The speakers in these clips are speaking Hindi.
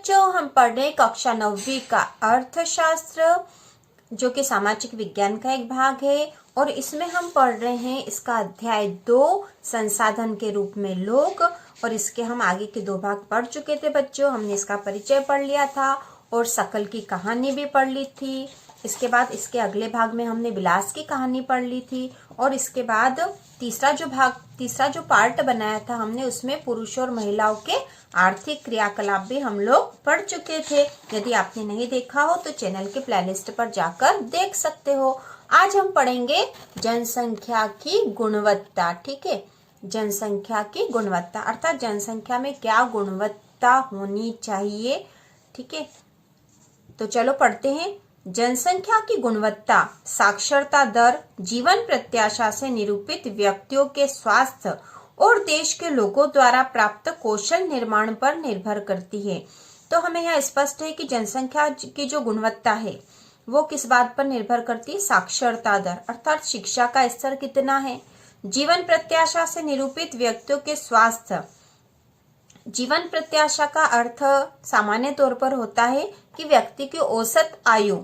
बच्चों, हम पढ़ रहे कक्षा 9वीं का अर्थशास्त्र, जो कि सामाजिक विज्ञान का एक भाग है। और इसमें हम पढ़ रहे हैं इसका अध्याय 2 संसाधन के रूप में लोग। और इसके हम आगे के 2 भाग पढ़ चुके थे बच्चों। हमने इसका परिचय पढ़ लिया था और शकल की कहानी भी पढ़ ली थी। इसके बाद इसके अगले भाग में हमने विलास की कहानी पढ़ ली थी। और इसके बाद तीसरा जो पार्ट बनाया था हमने, उसमें पुरुषों और महिलाओं के आर्थिक क्रियाकलाप भी हम लोग पढ़ चुके थे। यदि आपने नहीं देखा हो तो चैनल के प्लेलिस्ट पर जाकर देख सकते हो। आज हम पढ़ेंगे जनसंख्या की गुणवत्ता। ठीक है, जनसंख्या की गुणवत्ता अर्थात जनसंख्या में क्या गुणवत्ता होनी चाहिए। ठीक है, तो चलो पढ़ते हैं। जनसंख्या की गुणवत्ता साक्षरता दर, जीवन प्रत्याशा से निरूपित व्यक्तियों के स्वास्थ्य और देश के लोगों द्वारा प्राप्त कौशल निर्माण पर निर्भर करती है। तो हमें यह स्पष्ट है कि जनसंख्या की जो गुणवत्ता है वो किस बात पर निर्भर करती है? साक्षरता दर अर्थात शिक्षा का स्तर कितना है। जीवन प्रत्याशा से निरूपित व्यक्तियों के स्वास्थ्य, जीवन प्रत्याशा का अर्थ सामान्य तौर पर होता है कि व्यक्ति की औसत आयु,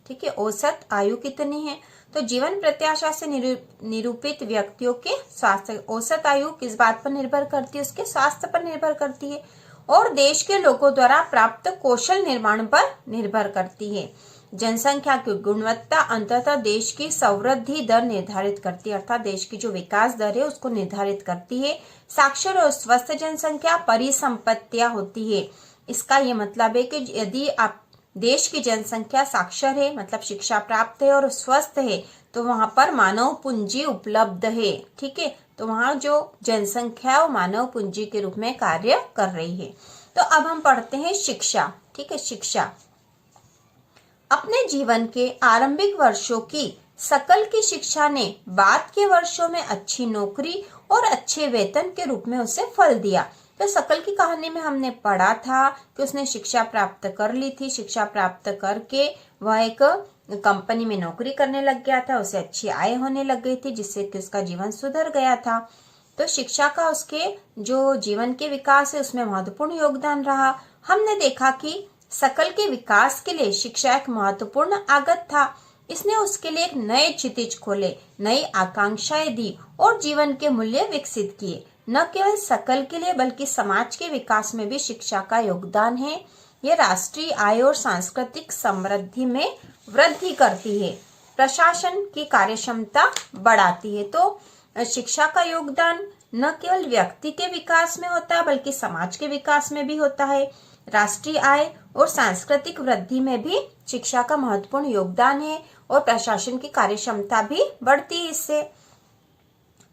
ठीक है, औसत आयु कितनी है। तो जीवन प्रत्याशा से निरूपित व्यक्तियों के स्वास्थ्य, औसत आयु किस बात पर निर्भर करती है? उसके स्वास्थ्य पर निर्भर करती है। और देश के लोगों द्वारा प्राप्त कौशल निर्माण पर निर्भर करती है। जनसंख्या की गुणवत्ता अंततः देश की समृद्धि दर निर्धारित करती है, अर्थात देश की जो विकास दर है उसको निर्धारित करती है। साक्षर और स्वस्थ जनसंख्या परिसंपत्तियां होती है। इसका ये मतलब है कि यदि आप देश की जनसंख्या साक्षर है, मतलब शिक्षा प्राप्त है, और स्वस्थ है, तो वहां पर मानव पूंजी उपलब्ध है। ठीक है, तो वहां जो जनसंख्या वो मानव पूंजी के रूप में कार्य कर रही है। तो अब हम पढ़ते हैं शिक्षा। ठीक है, शिक्षा अपने जीवन के आरंभिक वर्षों की सकल की शिक्षा ने बाद के वर्षों में अच्छी नौकरी और अच्छे वेतन के रूप में उसे फल दिया। तो सकल की कहानी में हमने पढ़ा था कि उसने शिक्षा प्राप्त कर ली थी। शिक्षा प्राप्त करके वह एक कंपनी में नौकरी करने लग गया था, उसे अच्छी आय होने लग गई थी, जिससे कि उसका जीवन सुधर गया था। तो शिक्षा का उसके जो जीवन के विकास है उसमें महत्वपूर्ण योगदान रहा। हमने देखा कि सकल के विकास के लिए शिक्षा एक महत्वपूर्ण आगत था। इसने उसके लिए एक नए क्षितिज खोले, नई आकांक्षाएं दी और जीवन के मूल्य विकसित किए। न केवल सकल के लिए बल्कि समाज के विकास में भी शिक्षा का योगदान है। यह राष्ट्रीय आय और सांस्कृतिक समृद्धि में वृद्धि करती है, प्रशासन की कार्यक्षमता बढ़ाती है। तो शिक्षा का योगदान न केवल व्यक्ति के विकास में होता है बल्कि समाज के विकास में भी होता है। राष्ट्रीय आय और सांस्कृतिक वृद्धि में भी शिक्षा का महत्वपूर्ण योगदान है और प्रशासन की कार्यक्षमता भी बढ़ती है इससे।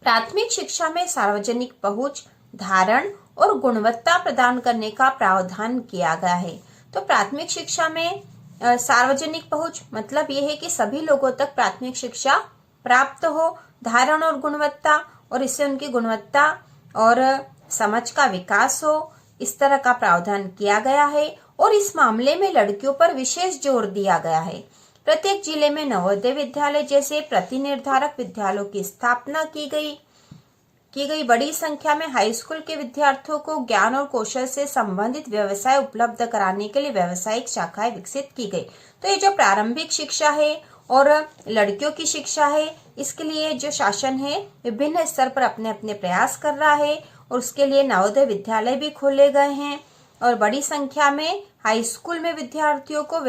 प्राथमिक शिक्षा में सार्वजनिक पहुंच, धारण और गुणवत्ता प्रदान करने का प्रावधान किया गया है। तो प्राथमिक शिक्षा में सार्वजनिक पहुंच मतलब यह है कि सभी लोगों तक प्राथमिक शिक्षा प्राप्त हो, धारण और गुणवत्ता, और इससे उनकी गुणवत्ता और समझ का विकास हो, इस तरह का प्रावधान किया गया है। और इस मामले में लड़कियों पर विशेष जोर दिया गया है। प्रत्येक जिले में नवोदय विद्यालय जैसे प्रतिनिर्धारक विद्यालयों की स्थापना की गई। बड़ी संख्या में हाई स्कूल के विद्यार्थियों को ज्ञान और कौशल से संबंधित व्यवसाय उपलब्ध कराने के लिए व्यावसायिक शाखाएं विकसित की गई। तो ये जो प्रारंभिक शिक्षा है और लड़कियों की शिक्षा है, इसके लिए जो शासन है विभिन्न स्तर पर अपने अपने प्रयास कर रहा है और उसके लिए नवोदय विद्यालय भी खोले गए हैं। और बड़ी संख्या में हाई स्कूल में विद्यार्थियों को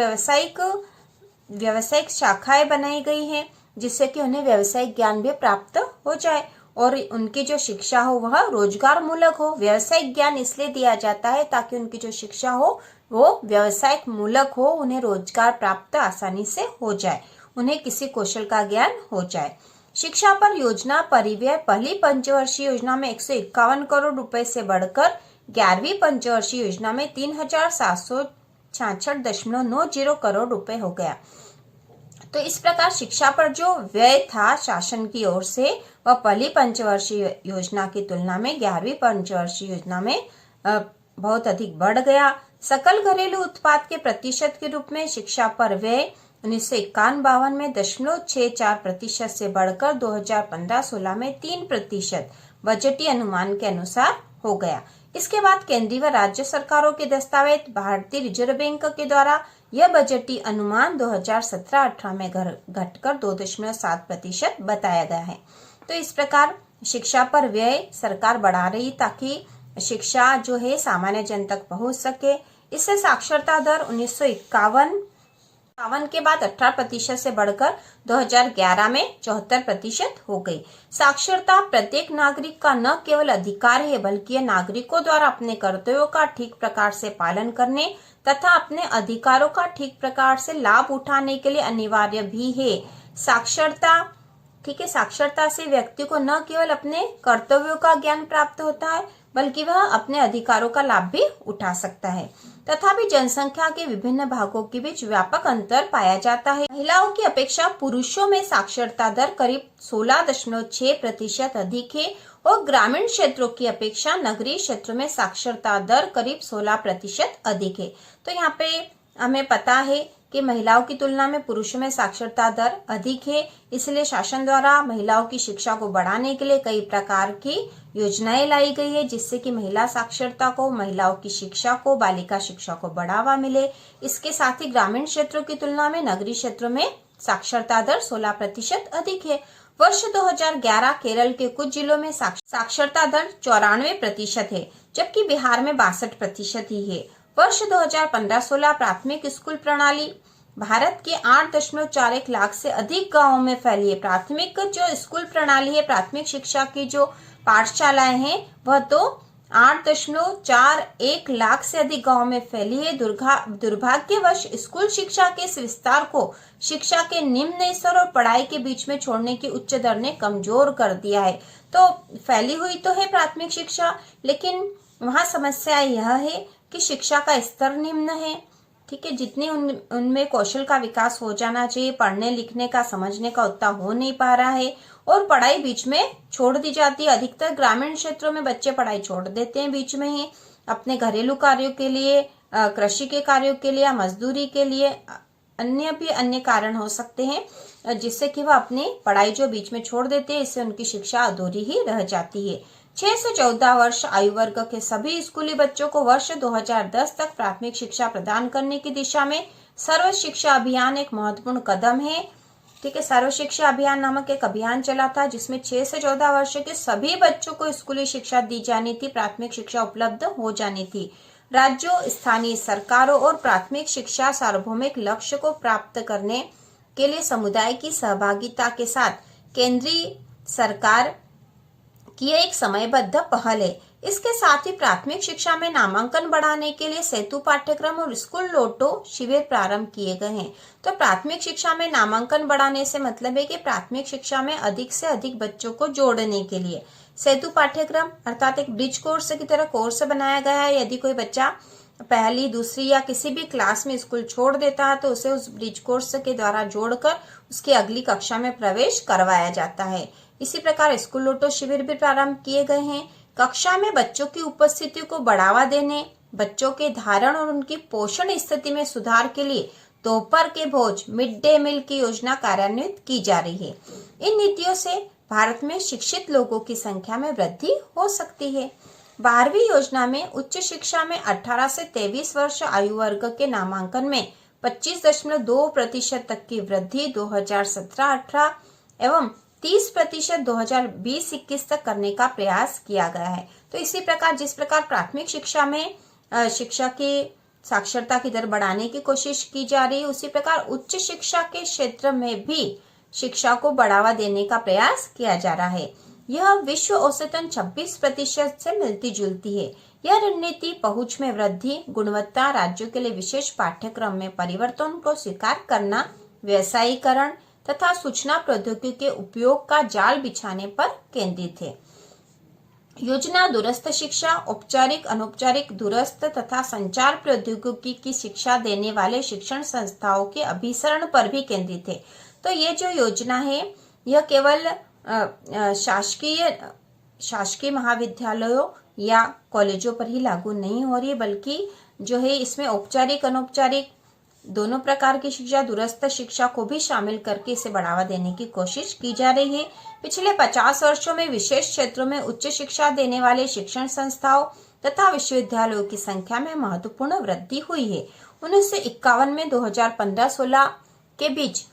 व्यावसायिक शाखाएं बनाई गई हैं, जिससे कि उन्हें व्यावसायिक ज्ञान भी प्राप्त हो जाए और उनकी जो शिक्षा हो वह रोजगार मूलक हो। व्यावसायिक ज्ञान इसलिए दिया जाता है ताकि उनकी जो शिक्षा हो वो व्यवसायिक मूलक हो, उन्हें रोजगार प्राप्त आसानी से हो जाए, उन्हें किसी कौशल का ज्ञान हो जाए। शिक्षा पर योजना परिव्यय पहली पंचवर्षीय योजना में 151 करोड़ रुपए से बढ़कर 11वीं पंचवर्षीय योजना में 3766.90 करोड़ रुपए हो गया। तो इस प्रकार शिक्षा पर जो व्यय था शासन की ओर से वह पहली पंचवर्षीय योजना की तुलना में 11वीं पंचवर्षीय योजना में बहुत अधिक बढ़ गया। सकल घरेलू उत्पाद के प्रतिशत के रूप में शिक्षा पर व्यय 1951-52 में 0.64% से बढ़कर 2015-16 में 3% बजटीय अनुमान के अनुसार हो गया। इसके बाद केंद्रीय व राज्य सरकारों के दस्तावेज भारतीय रिजर्व बैंक के द्वारा यह बजटीय अनुमान 2017-18 में घटकर 2.7% बताया गया है। तो इस प्रकार शिक्षा पर व्यय सरकार बढ़ा रही ताकि शिक्षा जो है सामान्य जन तक पहुंच सके। इससे साक्षरता दर 1951 के बाद 18% से बढ़कर 2011 में 74% हो गई। साक्षरता प्रत्येक नागरिक का न केवल अधिकार है बल्कि यह नागरिकों द्वारा अपने कर्तव्यों का ठीक प्रकार से पालन करने तथा अपने अधिकारों का ठीक प्रकार से लाभ उठाने के लिए अनिवार्य भी है। साक्षरता, ठीक है, साक्षरता से व्यक्ति को न केवल अपने कर्तव्यों का ज्ञान प्राप्त होता है बल्कि वह अपने अधिकारों का लाभ भी उठा सकता है। तथापि जनसंख्या के विभिन्न भागों के बीच व्यापक अंतर पाया जाता है। महिलाओं की अपेक्षा पुरुषों में साक्षरता दर करीब 16.6% अधिक है और ग्रामीण क्षेत्रों की अपेक्षा नगरीय क्षेत्रों में साक्षरता दर करीब 16% अधिक है। तो यहाँ पे हमें पता है कि महिलाओं की तुलना में पुरुषों में साक्षरता दर अधिक है, इसलिए शासन द्वारा महिलाओं की शिक्षा को बढ़ाने के लिए कई प्रकार की योजनाएं लाई गई है जिससे कि महिला साक्षरता को, महिलाओं की शिक्षा को, बालिका शिक्षा को बढ़ावा मिले। इसके साथ ही ग्रामीण क्षेत्रों की तुलना में नगरीय क्षेत्रों में साक्षरता दर 16% अधिक है। वर्ष 2011 केरल के कुछ जिलों में साक्षरता दर 94% है जबकि बिहार में 62% ही है। वर्ष 2015-16 प्राथमिक स्कूल प्रणाली भारत के 8.41 लाख से अधिक गांवों में फैली है। प्राथमिक जो स्कूल प्रणाली है, प्राथमिक शिक्षा की जो पाठशालाएं हैं वह तो 8.41 लाख से अधिक गांवों में फैली है। दुर्भाग्यवश स्कूल शिक्षा के इस विस्तार को शिक्षा के निम्न स्तर और पढ़ाई के बीच में छोड़ने की उच्च दर ने कमजोर कर दिया है। तो फैली हुई तो है प्राथमिक शिक्षा, लेकिन वहां समस्या यह है कि शिक्षा का स्तर निम्न है, ठीक है। जितने उनमें कौशल का विकास हो जाना चाहिए, पढ़ने लिखने का, समझने का, उतना हो नहीं पा रहा है और पढ़ाई बीच में छोड़ दी जाती है। अधिकतर ग्रामीण क्षेत्रों में बच्चे पढ़ाई छोड़ देते हैं बीच में ही, अपने घरेलू कार्यों के लिए, कृषि के कार्यों के लिए, मजदूरी के लिए, अन्य कारण हो सकते हैं जिससे कि वह अपनी पढ़ाई जो बीच में छोड़ देते हैं, इससे उनकी शिक्षा अधूरी ही रह जाती है। 6 से 14 वर्ष आयु वर्ग के सभी स्कूली बच्चों को वर्ष 2010 तक प्राथमिक शिक्षा प्रदान करने की दिशा में सर्व शिक्षा अभियान एक महत्वपूर्ण कदम है, ठीक है। सर्व शिक्षा अभियान नामक एक अभियान चला था जिसमें 6 से 14 वर्ष के सभी बच्चों को स्कूली शिक्षा दी जानी थी, प्राथमिक शिक्षा उपलब्ध हो जानी थी। राज्यों, स्थानीय सरकारों और प्राथमिक शिक्षा सार्वभौमिक लक्ष्य को प्राप्त करने के लिए समुदाय की सहभागिता के साथ केंद्रीय सरकार की एक समयबद्ध पहल है। इसके साथ ही प्राथमिक शिक्षा में नामांकन बढ़ाने के लिए सेतु पाठ्यक्रम और स्कूल लोटो शिविर प्रारंभ किए गए हैं। तो प्राथमिक शिक्षा में नामांकन बढ़ाने से मतलब है कि प्राथमिक शिक्षा में अधिक से अधिक बच्चों को जोड़ने के लिए सेतु पाठ्यक्रम अर्थात एक ब्रिज कोर्स की तरह कोर्स बनाया गया है। यदि कोई बच्चा पहली, दूसरी या किसी भी क्लास में स्कूल छोड़ देता है तो उसे उस ब्रिज कोर्स के द्वारा जोड़कर उसकी अगली कक्षा में प्रवेश करवाया जाता है। इसी प्रकार स्कूल लोटो शिविर भी प्रारंभ किए गए हैं। कक्षा में बच्चों की उपस्थिति को बढ़ावा देने, बच्चों के धारण और उनकी पोषण स्थिति में सुधार के लिए दोपहर के भोज मिड डे मील की योजना कार्यान्वित की जा रही है। इन नीतियों से भारत में शिक्षित लोगों की संख्या में वृद्धि हो सकती है। 12वीं योजना में उच्च शिक्षा में 18 से 23 वर्ष आयु वर्ग के नामांकन में 25.2% तक की वृद्धि 2017-18 एवं 30% 2020-21 तक करने का प्रयास किया गया है। तो इसी प्रकार जिस प्रकार प्राथमिक शिक्षा में शिक्षा की साक्षरता की दर बढ़ाने की कोशिश की जा रही है, उसी प्रकार उच्च शिक्षा के क्षेत्र में भी शिक्षा को बढ़ावा देने का प्रयास किया जा रहा है। यह विश्व औसतन 26% से मिलती जुलती है। यह रणनीति पहुंच में वृद्धि, गुणवत्ता, राज्यों के लिए विशेष पाठ्यक्रम में परिवर्तन को स्वीकार करना, व्यवसायीकरण तथा सूचना प्रौद्योगिकी के उपयोग का जाल बिछाने पर केंद्रित है। योजना दूरस्थ शिक्षा, औपचारिक, अनौपचारिक, दूरस्थ तथा संचार प्रौद्योगिकी की शिक्षा देने वाले शिक्षण संस्थाओं के अभिसरण पर भी केंद्रित है। तो ये जो योजना है यह केवल शासकीय महाविद्यालयों या कॉलेजों पर ही लागू नहीं हो रही है, बल्कि जो है इसमें औपचारिक, अनौपचारिक दोनों प्रकार की शिक्षा, दूरस्थ शिक्षा को भी शामिल करके इसे बढ़ावा देने की कोशिश की जा रही है। पिछले 50 वर्षों में विशेष क्षेत्रों में उच्च शिक्षा देने वाले शिक्षण संस्थाओं तथा विश्वविद्यालयों की संख्या में महत्वपूर्ण वृद्धि हुई है। 1951 में 2015-16 के बीच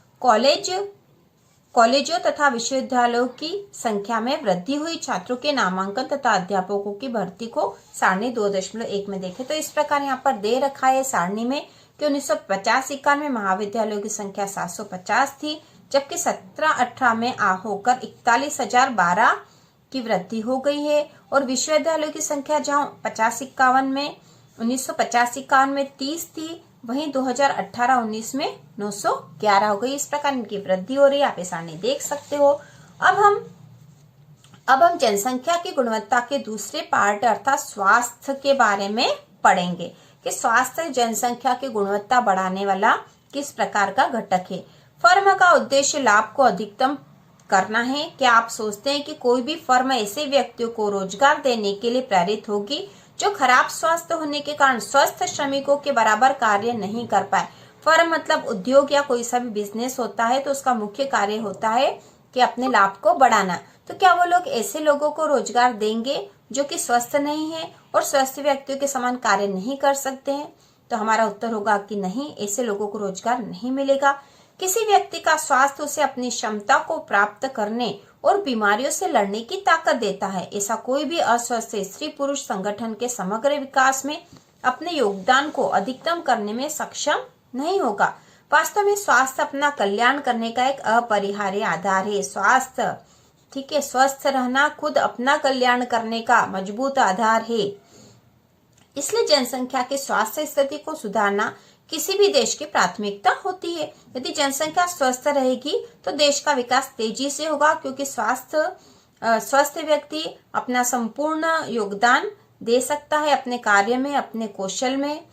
कॉलेजों तथा विश्वविद्यालयों की संख्या में वृद्धि हुई। छात्रों के नामांकन तथा अध्यापकों की भर्ती को सारणी 2.1 में देखें तो इस प्रकार यहाँ पर दे रखा है सारणी में कि 1950-51 में महाविद्यालयों की संख्या 750 थी, जबकि 17-18 में होकर 41,012 की वृद्धि हो गई है। और विश्वविद्यालयों की संख्या जहाँ 50-51 में 1950-51 में 30 थी, वहीं 2018-19 में 911 हो गई। इस प्रकार इनकी वृद्धि हो रही है, आप ये सारणी देख सकते हो। अब हम जनसंख्या की गुणवत्ता के दूसरे पार्ट अर्थात स्वास्थ्य के बारे में पढ़ेंगे कि स्वास्थ्य जनसंख्या की गुणवत्ता बढ़ाने वाला किस प्रकार का घटक है। फर्म का उद्देश्य लाभ को अधिकतम करना है। क्या आप सोचते हैं कि कोई भी फर्म ऐसे व्यक्तियों को रोजगार देने के लिए प्रेरित होगी जो खराब स्वास्थ्य होने के कारण स्वस्थ श्रमिकों के बराबर कार्य नहीं कर पाए? फर्म मतलब उद्योग या कोई सा भी बिजनेस होता है तो उसका मुख्य कार्य होता है कि अपने लाभ को बढ़ाना। तो क्या वो लोग ऐसे लोगों को रोजगार देंगे जो कि स्वस्थ नहीं है और स्वस्थ व्यक्तियों के समान कार्य नहीं कर सकते हैं? तो हमारा उत्तर होगा कि नहीं, ऐसे लोगों को रोजगार नहीं मिलेगा। किसी व्यक्ति का स्वास्थ्य उसे अपनी क्षमता को प्राप्त करने और बीमारियों से लड़ने की ताकत देता है। ऐसा कोई भी अस्वस्थ स्त्री पुरुष संगठन के समग्र विकास में अपने योगदान को अधिकतम करने में सक्षम नहीं होगा। वास्तव में स्वास्थ्य अपना कल्याण करने का एक अपरिहार्य आधार है। स्वास्थ्य, ठीक है, स्वस्थ रहना खुद अपना कल्याण करने का मजबूत आधार है। इसलिए जनसंख्या की स्वास्थ्य स्थिति को सुधारना किसी भी देश की प्राथमिकता होती है। यदि जनसंख्या स्वस्थ रहेगी तो देश का विकास तेजी से होगा, क्योंकि स्वस्थ व्यक्ति अपना संपूर्ण योगदान दे सकता है अपने कार्य में, अपने कौशल में।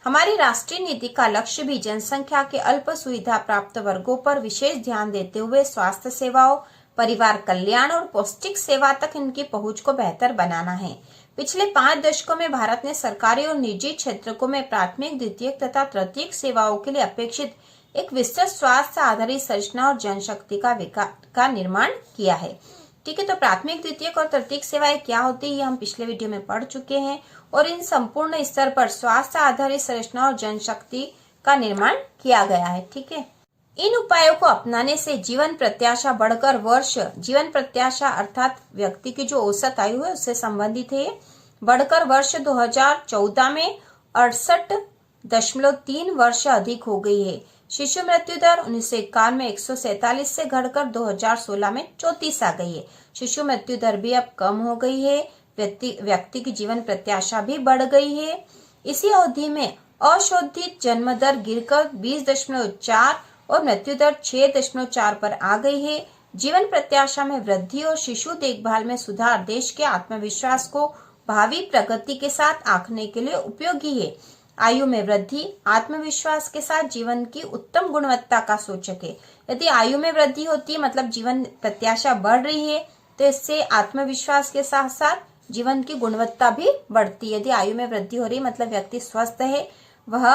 हमारी राष्ट्रीय नीति का लक्ष्य भी जनसंख्या के अल्प सुविधा प्राप्त वर्गों पर विशेष ध्यान देते हुए स्वास्थ्य सेवाओं, परिवार कल्याण और पौष्टिक सेवा तक इनकी पहुंच को बेहतर बनाना है। पिछले 5 दशकों में भारत ने सरकारी और निजी क्षेत्रों में प्राथमिक, द्वितीयक तथा तृतीयक सेवाओं के लिए अपेक्षित एक विस्तृत स्वास्थ्य आधारित संरचना और जनशक्ति का निर्माण किया है। ठीक है, तो प्राथमिक, द्वितीयक और तृतीयक सेवाएं क्या होती है, ये हम पिछले वीडियो में पढ़ चुके हैं। और इन संपूर्ण स्तर पर स्वास्थ्य आधारित संरचना और जनशक्ति का निर्माण किया गया है। ठीक है, इन उपायों को अपनाने से जीवन प्रत्याशा बढ़कर जीवन प्रत्याशा अर्थात व्यक्ति की जो औसत आयु है उससे संबंधित है, बढ़कर वर्ष 2014 में 68.3 वर्ष अधिक हो गई है। शिशु मृत्यु दर 1951 में 147 से घटकर 2016 में 34 आ गई है। शिशु मृत्यु दर भी अब कम हो गई है, व्यक्ति की जीवन प्रत्याशा भी बढ़ गई है। इसी अवधि में अशोधित जन्म दर गिरकर 20.4 और मृत्यु दर 6.4 पर आ गई है। जीवन प्रत्याशा में वृद्धि और शिशु देखभाल में सुधार देश के आत्मविश्वास को भावी प्रगति के साथ आंकने के लिए उपयोगी है। आयु में वृद्धि आत्मविश्वास के साथ जीवन की उत्तम गुणवत्ता का सूचक है। यदि आयु में वृद्धि होती है मतलब जीवन प्रत्याशा बढ़ रही है, तो इससे आत्मविश्वास के साथ साथ जीवन की गुणवत्ता भी बढ़ती है। यदि आयु में वृद्धि हो रही है मतलब व्यक्ति स्वस्थ है, वह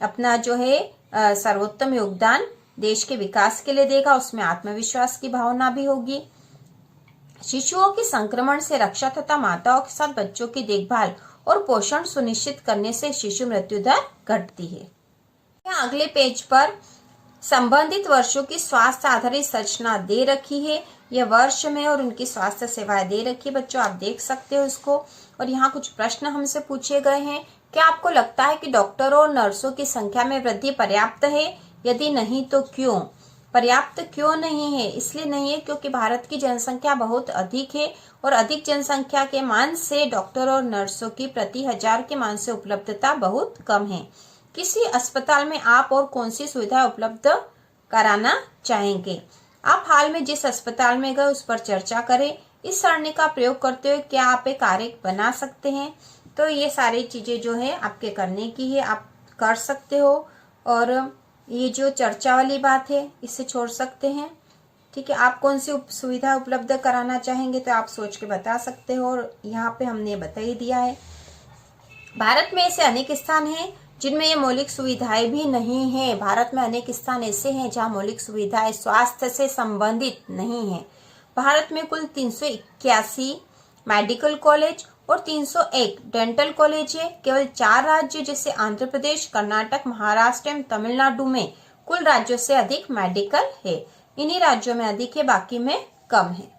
अपना जो है सर्वोत्तम योगदान देश के विकास के लिए देगा, उसमें आत्मविश्वास की भावना भी होगी। शिशुओं के संक्रमण से रक्षा तथा माताओं के साथ बच्चों की देखभाल और पोषण सुनिश्चित करने से शिशु मृत्यु दर घटती है। यहाँ अगले पेज पर संबंधित वर्षों की स्वास्थ्य आधारित संरचना दे रखी है। यह वर्ष में और उनकी स्वास्थ्य सेवाएं दे रखी है, बच्चों आप देख सकते हो इसको। और यहाँ कुछ प्रश्न हमसे पूछे गए हैं। क्या आपको लगता है कि डॉक्टरों और नर्सों की संख्या में वृद्धि पर्याप्त है? यदि नहीं तो क्यों? पर्याप्त क्यों नहीं है? इसलिए नहीं है क्योंकि भारत की जनसंख्या बहुत अधिक है और अधिक जनसंख्या के मान से डॉक्टर और नर्सों की प्रति 1000 के मान से उपलब्धता बहुत कम है। किसी अस्पताल में आप और कौन सी सुविधा उपलब्ध कराना चाहेंगे? आप हाल में जिस अस्पताल में गए उस पर चर्चा करें। इस सरणी का प्रयोग करते हुए क्या आप एक आरेख बना सकते हैं? तो ये सारी चीजें जो है आपके करने की है, आप कर सकते हो। और ये जो चर्चा वाली बात है इसे छोड़ सकते हैं। ठीक है, आप कौन सी सुविधा उपलब्ध कराना चाहेंगे तो आप सोच के बता सकते हो। और यहाँ पे हमने बता ही दिया है। भारत में ऐसे अनेक स्थान हैं जिनमें ये मौलिक सुविधाएं भी नहीं है। भारत में अनेक स्थान ऐसे हैं जहाँ मौलिक सुविधाएं स्वास्थ्य से संबंधित नहीं है। भारत में कुल 381 मेडिकल कॉलेज और 301 डेंटल कॉलेज है। केवल 4 राज्य जैसे आंध्र प्रदेश, कर्नाटक, महाराष्ट्र एवं तमिलनाडु में कुल राज्यों से अधिक मेडिकल है। इन्हीं राज्यों में अधिक है, बाकी में कम है।